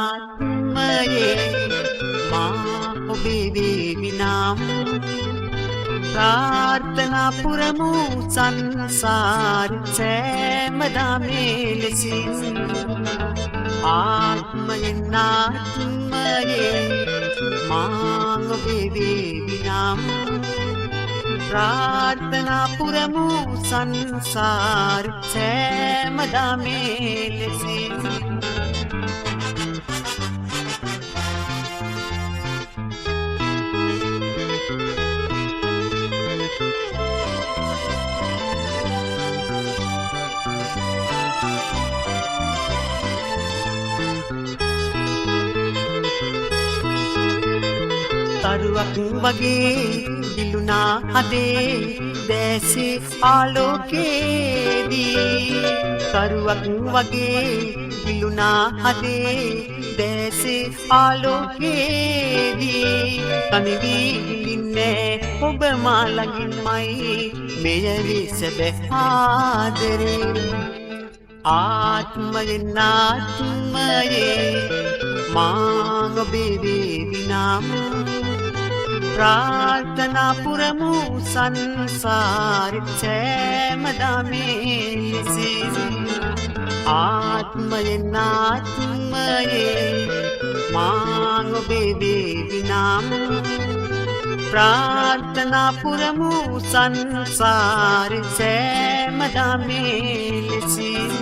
ආත්මයේ මා ඔබේ වේවි නම් ප්‍රාර්ථනා පුරමු සංසාර සෑමදා මේ ලෙසින් ආත්මයේ මා ඔබේ වේවි නම් ප්‍රාර්ථනා පුරමු සංසාර සෑමදා මේ ලෙසින් තරුවක් වගේ දිලුනා හදේ දැසේ ආලෝකයේදී තරුවක් වගේ දිලුනා හදේ දැසේ ආලෝකයේදී කණවිලින්නේ ඔබ මා ළඟින්මයි මෙය විසබ ආදරේ ආත්මයෙන් මා ඔබේ වේවි නම් ප්‍රාර්ථනා පුරමු සංසාර සෑමදා මේ ලෙසින් ආත්මයෙන් මා ඔබේ වේවි නම් ප්‍රාර්ථනා පුරමු සංසාර සෑමදා මේ ලෙසින්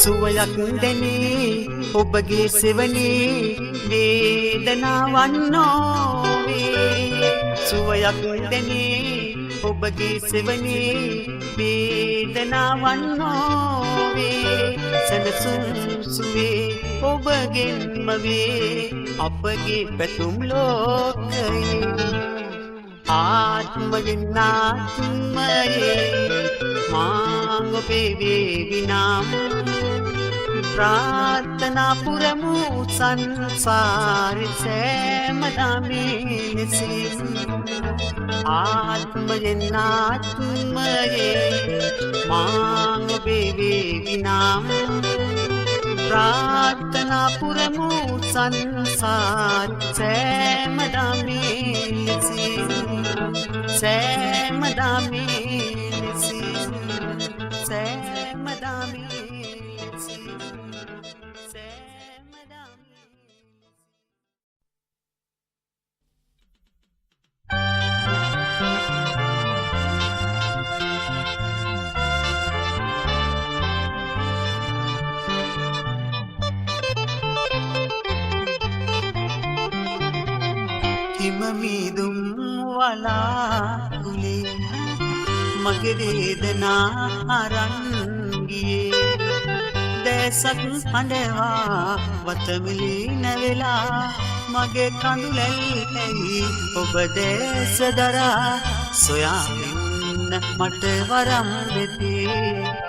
සුවයක් දැනේ ඔබගේ සෙවනේ වේදනාවක් නොවේ සුවයක් දැනේ ඔබගේ සෙවනේ වේදනාවක් නොවේ සනසුන් සුවේ ඔබගෙන්ම වේ අපගේ පැතුම් ලෝකයේ ආත්මයෙන් මා ඔබේ වේවි නම් ප්‍රාර්ථනා පුරමු සංසාර සෑමදා මේ ලෙසින් ආත්මයෙන් මා ඔබේ වේවි නම් ප්‍රාර්ථනා පුරමු සංසාර සෑමදා මේ ලෙසින් සෑමදා මේ ලෙසින් සෑමදා මේ හිමමිදුම් වලාකුලේ මගේ වේදනා අරන් ගියේ දැසක් හඬවා වතමිලි නැවෙලා මගේ කඳුලැල්ලයි ඔබ දැස දරා සොයාමින්න මට වරම් වෙතේ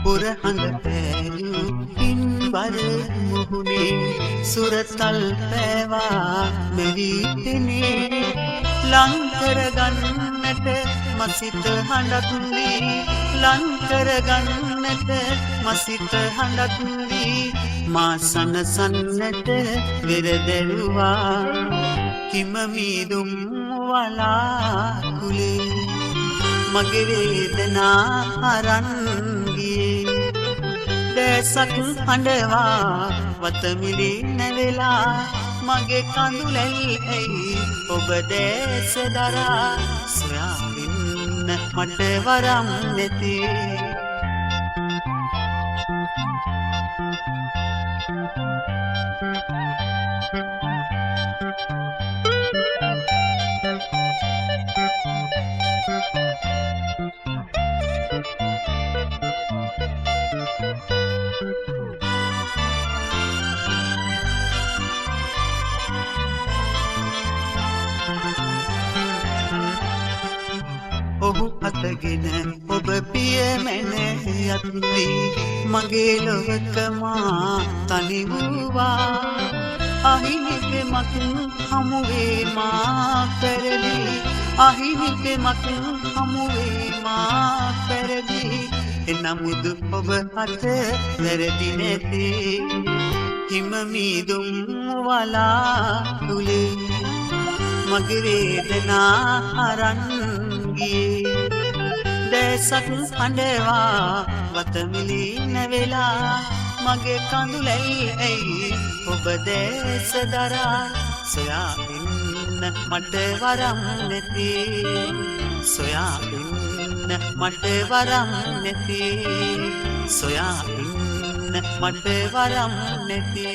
පුරහඳ පෑයු පින්බර මුහුණේ සුරතල් පෑවා මෙවිතනේ ලංකර ගන්නට මසිත හඬක් වී ලංකර ගන්නට මසිත හඬක් වී මා සනසන්නට වෙරදෙරුවා හිමමිදුම් වලාකුලේ මගේ වේදනා අරන් ගියේ දැසක් හඬවා වතමිලි නැවෙලා මගේ කඳුලැල් ඇයි ඔබ දැස දරා සොයා ඉන්න මට වරම් නැති ඔහු අතගෙන ඔබ පියමැන යත්ති මගේ ලොවක මා තනි වූවා අහිමිපෙමක් හමුවේ මා පෙරදි අහිමිපෙමක් හමුවේ මා පෙරදි එනමුදු ඔබ අත වැරදි නැති හිම මීදුම් වලා තුලේ මගේ වේදනා අරන් දැසක් හඬවා වතමිලි නැවෙලා මගේ කඳුලැල් ඇයි ඔබ දැස දරා සොයා ඉන්න මට වරම් නැති සොයා ඉන්න මට වරම් නැති සොයා ඉන්න මට වරම් නැති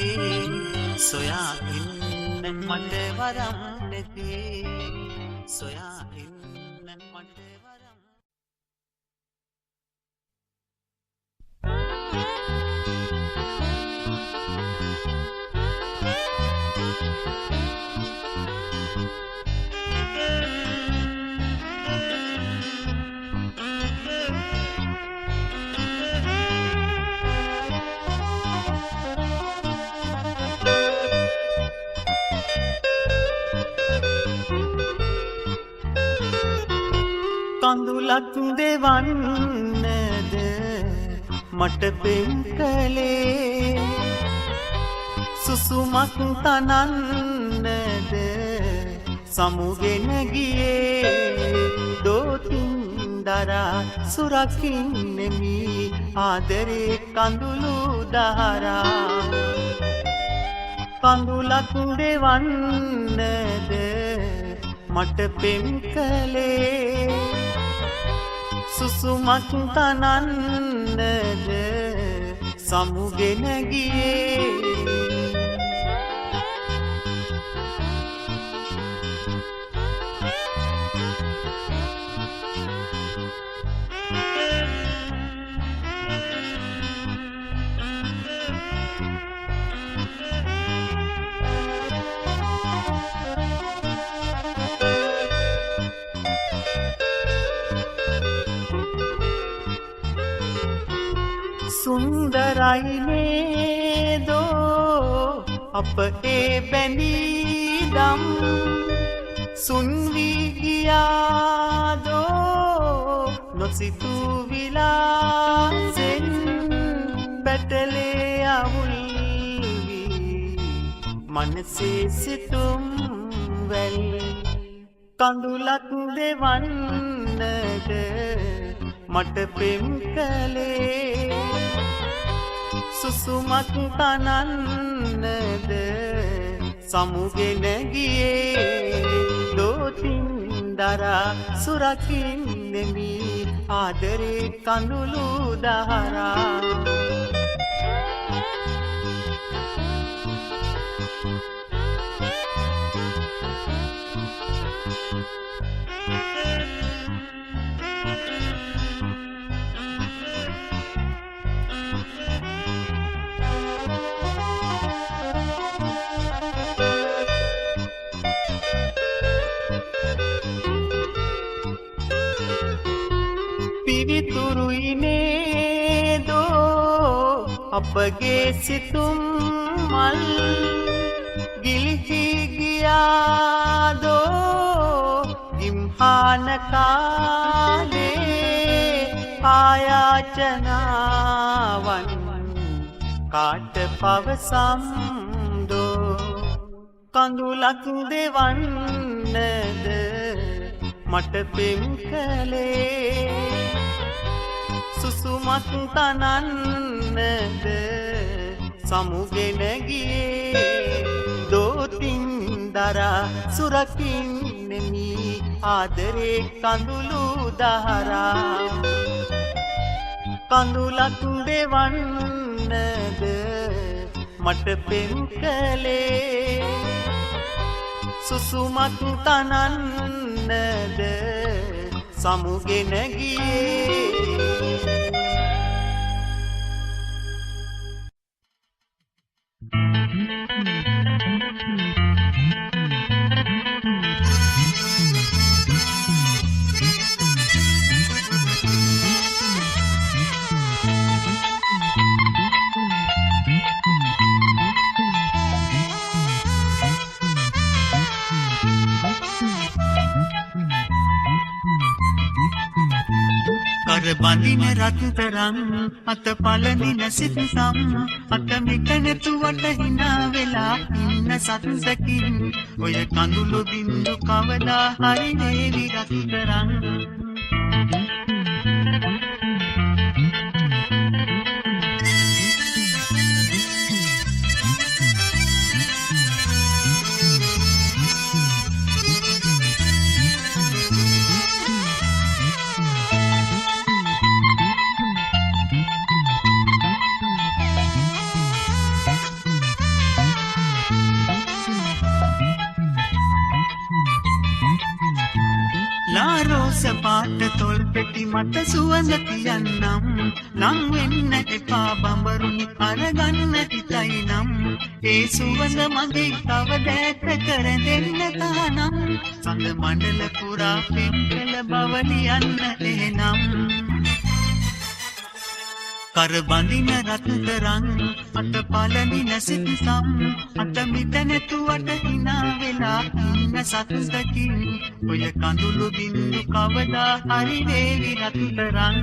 සොයා ඉන්න මට වරම් නැති සොයා කඳුලක් දෙවන්නද මට පෙම් කළේ සුසුමක් තනන්නද සමුගෙන ගියේ දෝතින් දරා සුරකින්නෙමි ආදරේ කඳුළු දහරා කඳුලක් දෙවන්නද මට පෙම් කළේ සුසුමක් තනන්නද සමුගෙන ගියේ සුන්දරයි නේදෝ අප ඒ බැඳීදම් සුන් වී ගියාදෝ නොසිතූ විලාසෙන් බැටලේ අවුල් වී මනසේ සිතුම් වැල් කඳුලක් දෙවන්නද මට පෙම් කළේ සුසුමක් තනන්නද සමුගෙන ගියේ දෝතින් දරා සුරකින්නෙමි ආදරේ කඳුළු දහරා පිවිතුරුයි නේදෝ අපගේ සිතුම් මල් ගිලිහි ගියාදෝ ගිම්හාන කාලේ ආයාචනාවන් කාට පවසම්දෝ කඳුලක් දෙවන්නද මට පෙම් කළේ සුසුමක් තනන්නද සමුගෙන ගියේ දෝතින් දරා සුරකින්නෙමි ආදරේ කඳුළු දහරා කඳුලක් දෙවන්නද මට පෙම් කළේ සුසුමක් තනන්නද සමුගෙන ගියේ බඳින රත්තරන් අත පළඳින සිතම් අත මිටනතුවට hina වෙලා ඉන්න සත්සකින් ඔය කඳුළු බින්දු කවදා හරි වේවි රත්තරන් පාට තොල් පෙටි මට සුවඳ තියන්නම් ලං වෙන්න එපා බඹරුනි අරගන්න හිතයි නම් ඒ සුවඳ මගේ තව දැත කර දෙන්න තහනම් සඳ මණ්ඩල පුරා පෙම් කළ බව ලියන්න එහෙනම් කර බඳින රත්තරන් අත පළඳින සිතම් අත මිට නැතුවට hina වෙලා ඉන්න සත්සකින් ඔය කඳුළු බින්දු කවදා හරි වේවි රත්තරන්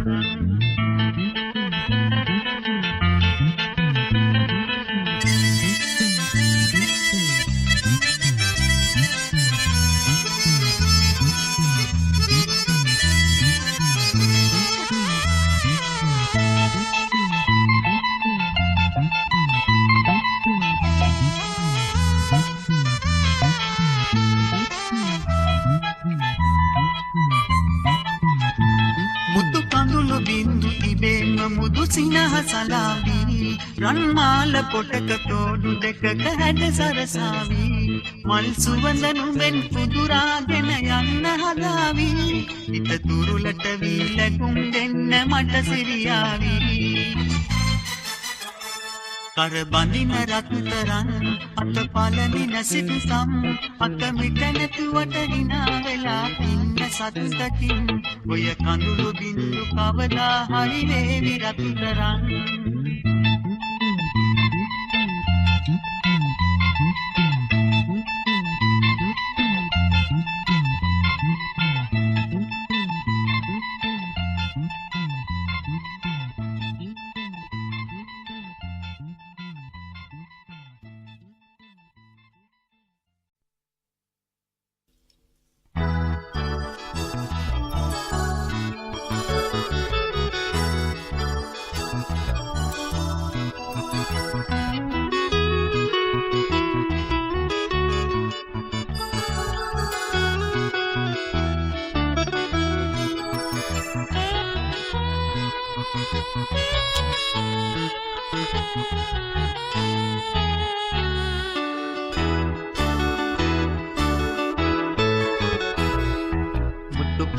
මුදු සිනහසලාවී රන්මාල පොටක තෝඩු දෙකක හැඩ සරසාවී මල් සුවඳ නුඹෙන් පුදුරාගෙන යන්න හදාවී හිත තුරුලට වී ලැබුම් දෙන්න මට සිරියාවී කර බඳින රත්තරන් අත පළඳින සිතම් අත මිට නැතුවට hina වෙලා ඉන්න සත්සකින් ඔය කඳුළු බින්දු කවදා හරි වේවි රත්තරන්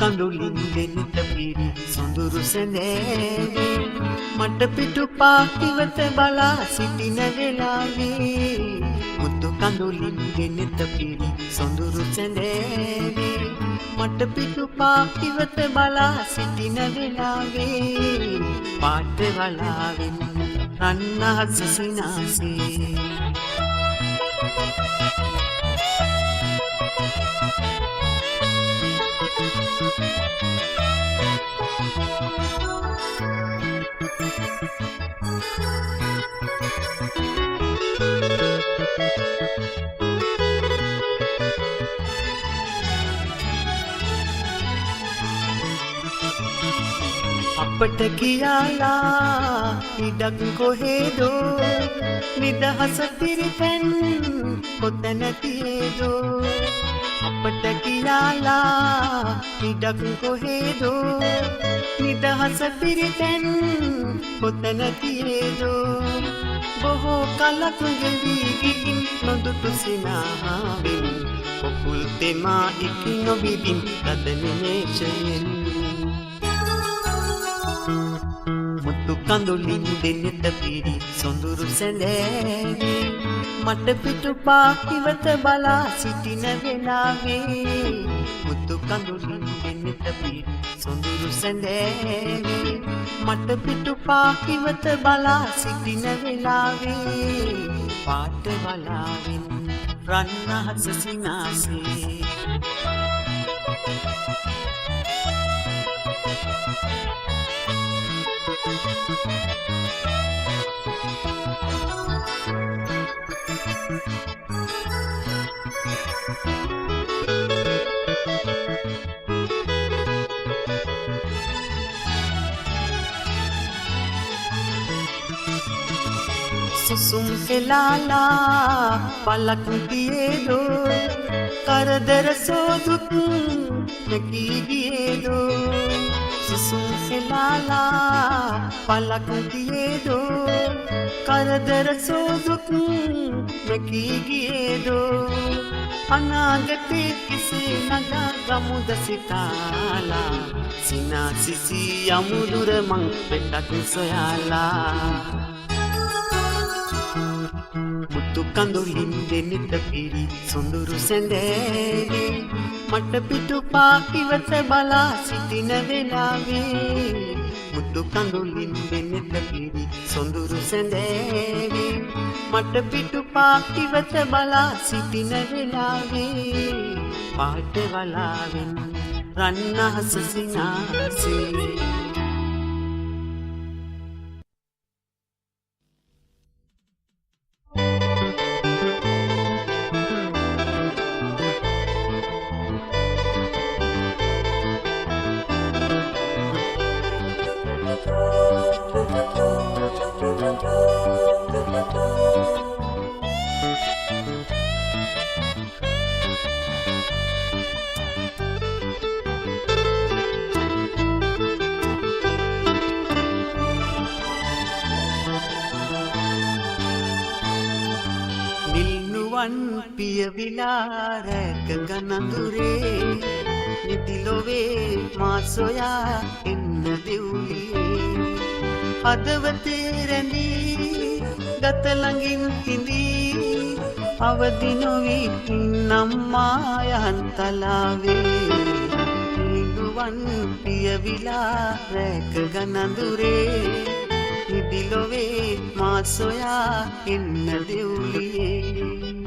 කඳුලින් දෙන්නට පිරි සොඳුරු සැඳෑවේ මට පිටු පාටිවත බලා සිටින වෙලාවේ මුතු කඳුලින් දෙන්නට පිරි සොඳුරු සැඳෑවේ මට පිටු පාටිවත බලා සිටින වෙලාවේ පාට වලාවෙන් රන්නහස සිනාසේ අපට කියාලා ඉඩක් කොහෙදෝ නිදහස පිරිතැන් කොතැන තියේදෝ අපට කියාලා ඉඩක් කොහෙදෝ නිදහස පිරිතැන් කොතැන තියේදෝ බොහෝ කලක් ගෙවි ගිහින් නොදුටු සිනාවෙන් පොකුල් තෙමා ඉකි නොබිදින් තද නිමේෂයෙන් මුතු කඳුලින් දෙනෙත පිරි සොඳුරු සැඳෑවි මට පිටුපා ඉවත බලා සිටින වෙලාවේ මුතු කඳුලින් දෙනෙත පිරි සොඳුරු සැඳෑවි මට පිටුපා ඉවත බලා සිටින වෙලාවේ පාට වලාවෙන් රන් අහස සිනාසේ සුසුම් එලාලා පලක් තියේදෝ කරදර සෝදුක් නැකී ගියේදෝ සුසුම් එලාලා පලක් තියේදෝ කරදර සෝදුක් නැකී ගියේදෝ අනාගතේ කිසි නගා ගමුද සිතාලා සිනාසිසි යමුදුර මං පෙටක් සොයාලා මුතු කඳුලින් දෙනෙත පිරි සොඳුරු සැඳෑවි මට පිටුපා ඉවත බලා සිටින වෙලාවේ මුතු කඳුලින් දෙනෙත පිරි සොඳුරු සැඳෑවි මට පිටුපා ඉවත බලා සිටින වෙලාවේ පාට වලාවෙන් රන් අහස සිනාසේ නිල්නුවන් පියවිලා රැක ගනඳුරේ නිතිලොවේ මා සොයා එන්න දෙව්ලියේ හදවතේ රැඳී ගත ළඟින් හිඳී අවදි නොවී ඉන්නම් මායන්තලාවේ නිල්නුවන් පියවිලා රැක ගනඳුරේ නිතිලොවේ මා සොයා එන්න දෙව්ලියේ